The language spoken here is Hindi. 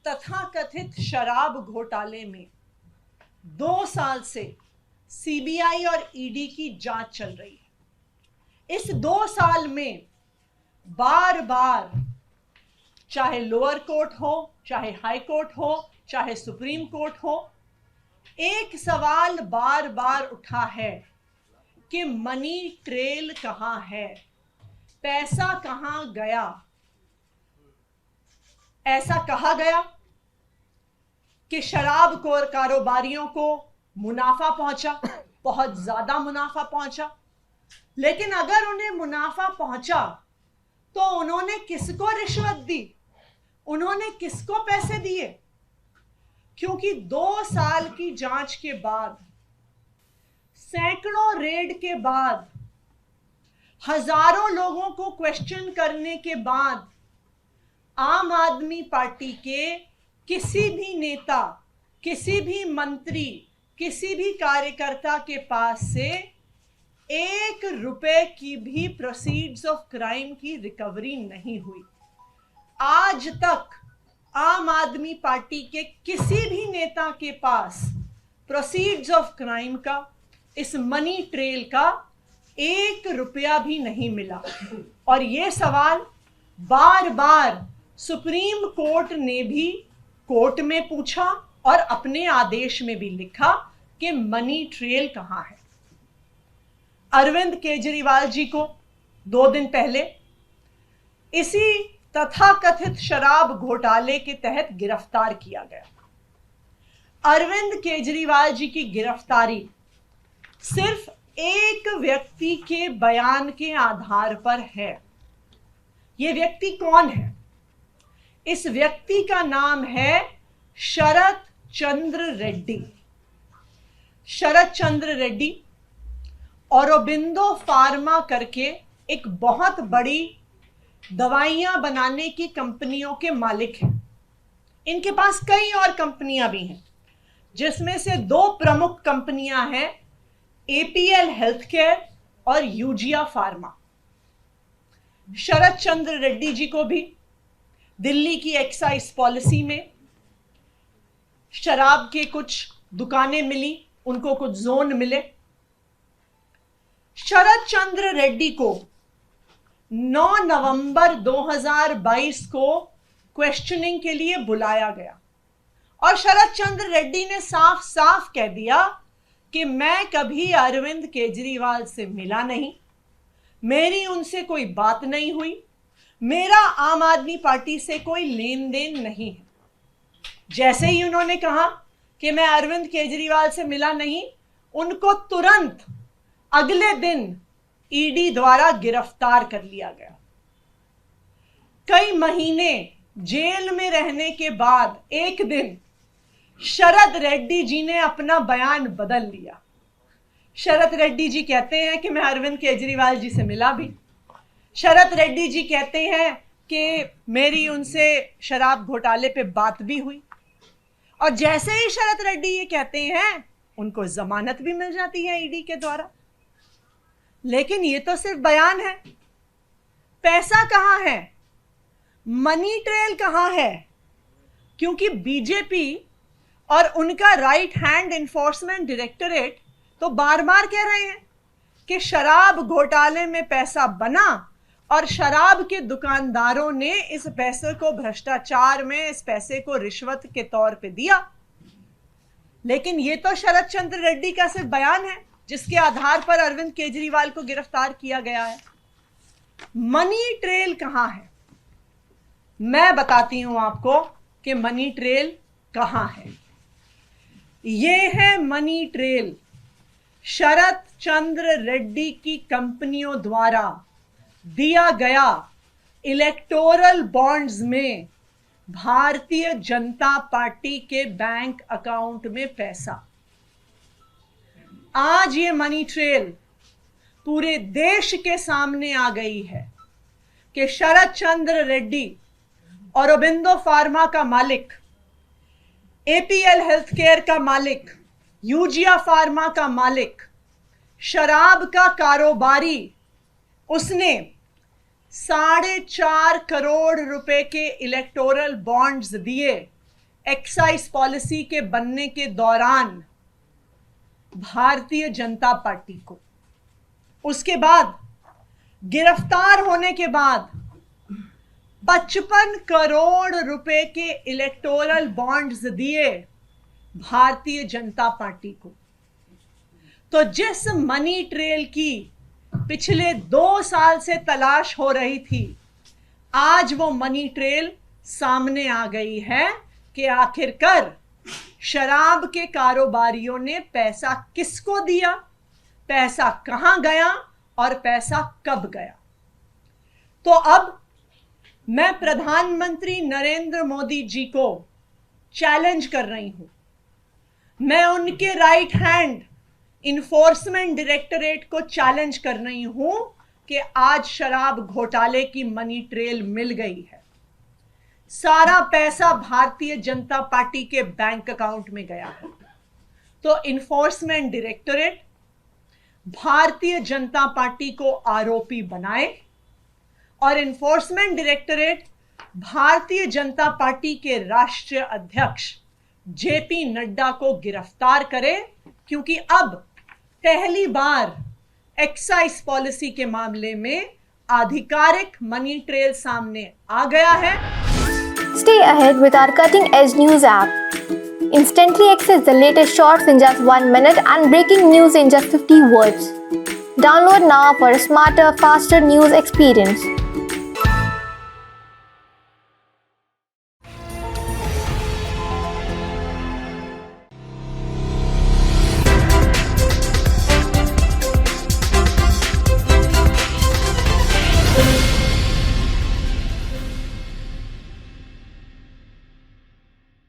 तथाकथित शराब घोटाले में 2 साल से सीबीआई और ईडी की जांच चल रही है। इस 2 साल में बार बार, चाहे लोअर कोर्ट हो, चाहे हाई कोर्ट हो, चाहे सुप्रीम कोर्ट हो, एक सवाल बार बार उठा है कि मनी ट्रेल कहां है, पैसा कहां गया। ऐसा कहा गया कि शराब कारोबारियों को मुनाफा पहुंचा, बहुत ज्यादा मुनाफा पहुंचा। लेकिन अगर उन्हें मुनाफा पहुंचा तो उन्होंने किसको रिश्वत दी, उन्होंने किसको पैसे दिए? क्योंकि 2 साल की जांच के बाद, सैकड़ों रेड के बाद, हजारों लोगों को क्वेश्चन करने के बाद आम आदमी पार्टी के किसी भी नेता, किसी भी मंत्री, किसी भी कार्यकर्ता के पास से 1 रुपए की भी प्रोसीड्स ऑफ क्राइम की रिकवरी नहीं हुई। आज तक आम आदमी पार्टी के किसी भी नेता के पास प्रोसीड्स ऑफ क्राइम का, इस मनी ट्रेल का 1 रुपया भी नहीं मिला। और ये सवाल बार बार सुप्रीम कोर्ट ने भी कोर्ट में पूछा और अपने आदेश में भी लिखा कि मनी ट्रेल कहां है। अरविंद केजरीवाल जी को 2 दिन पहले इसी तथाकथित शराब घोटाले के तहत गिरफ्तार किया गया। अरविंद केजरीवाल जी की गिरफ्तारी सिर्फ एक व्यक्ति के बयान के आधार पर है। यह व्यक्ति कौन है? इस व्यक्ति का नाम है शरत चंद्र रेड्डी। शरत चंद्र रेड्डी औरोबिंदो फार्मा करके एक बहुत बड़ी दवाइयां बनाने की कंपनियों के मालिक हैं। इनके पास कई और कंपनियां भी हैं, जिसमें से 2 प्रमुख कंपनियां हैं, एपीएल हेल्थकेयर और यूजिया फार्मा। शरत चंद्र रेड्डी जी को भी दिल्ली की एक्साइज पॉलिसी में शराब के कुछ दुकानें मिली, उनको कुछ जोन मिले। शरत चंद्र रेड्डी को 9 नवंबर 2022 को क्वेश्चनिंग के लिए बुलाया गया और शरत चंद्र रेड्डी ने साफ साफ कह दिया कि मैं कभी अरविंद केजरीवाल से मिला नहीं, मेरी उनसे कोई बात नहीं हुई, मेरा आम आदमी पार्टी से कोई लेन देन नहीं है। जैसे ही उन्होंने कहा कि मैं अरविंद केजरीवाल से मिला नहीं, उनको तुरंत अगले दिन ईडी द्वारा गिरफ्तार कर लिया गया। कई महीने जेल में रहने के बाद एक दिन शरत रेड्डी जी ने अपना बयान बदल लिया। शरत रेड्डी जी कहते हैं कि मैं अरविंद केजरीवाल जी से मिला भी। शरत रेड्डी जी कहते हैं कि मेरी उनसे शराब घोटाले पे बात भी हुई। और जैसे ही शरत रेड्डी ये कहते हैं, उनको जमानत भी मिल जाती है ईडी के द्वारा। लेकिन ये तो सिर्फ बयान है। पैसा कहां है? मनी ट्रेल कहां है? क्योंकि बीजेपी और उनका राइट हैंड एनफोर्समेंट डायरेक्टरेट तो बार बार कह रहे हैं कि शराब घोटाले में पैसा बना और शराब के दुकानदारों ने इस पैसे को भ्रष्टाचार में, इस पैसे को रिश्वत के तौर पे दिया। लेकिन ये तो शरत चंद्र रेड्डी का सिर्फ बयान है, जिसके आधार पर अरविंद केजरीवाल को गिरफ्तार किया गया है। मनी ट्रेल कहां है? मैं बताती हूं आपको कि मनी ट्रेल कहां है। ये है मनी ट्रेल शरत चंद्र रेड्डी की कंपनियों द्वारा दिया गया इलेक्टोरल बॉन्ड्स में भारतीय जनता पार्टी के बैंक अकाउंट में पैसा। आज ये मनी ट्रेल पूरे देश के सामने आ गई है कि शरत चंद्र रेड्डी, औरोबिंदो फार्मा का मालिक, एपीएल हेल्थकेयर का मालिक, यूजिया फार्मा का मालिक, शराब का कारोबारी, उसने 4.5 करोड़ रुपए के इलेक्टोरल बॉन्ड्स दिए एक्साइज पॉलिसी के बनने के दौरान भारतीय जनता पार्टी को, उसके बाद गिरफ्तार होने के बाद 55 करोड़ रुपए के इलेक्टोरल बॉन्ड्स दिए भारतीय जनता पार्टी को। तो जिस मनी ट्रेल की पिछले 2 साल से तलाश हो रही थी, आज वो मनी ट्रेल सामने आ गई है कि आखिरकार शराब के कारोबारियों ने पैसा किसको दिया, पैसा कहां गया और पैसा कब गया। तो अब मैं प्रधानमंत्री नरेंद्र मोदी जी को चैलेंज कर रही हूं, मैं उनके राइट हैंड इन्फोर्समेंट डायरेक्टरेट को चैलेंज कर रही हूं कि आज शराब घोटाले की मनी ट्रेल मिल गई है, सारा पैसा भारतीय जनता पार्टी के बैंक अकाउंट में गया है। तो enforcement directorate Bharatiya Janata party को आरोपी बनाए और enforcement directorate Bharatiya Janata party के राष्ट्रीय अध्यक्ष जेपी नड्डा को गिरफ्तार करे, क्योंकि अब पहली बार एक्साइज पॉलिसी के मामले में आधिकारिक मनी ट्रेल सामने आ गया है। Stay ahead with our cutting-edge news app. Instantly access the latest shorts in just 1 minute and breaking news in just 50 words. Download now for a smarter, faster news experience.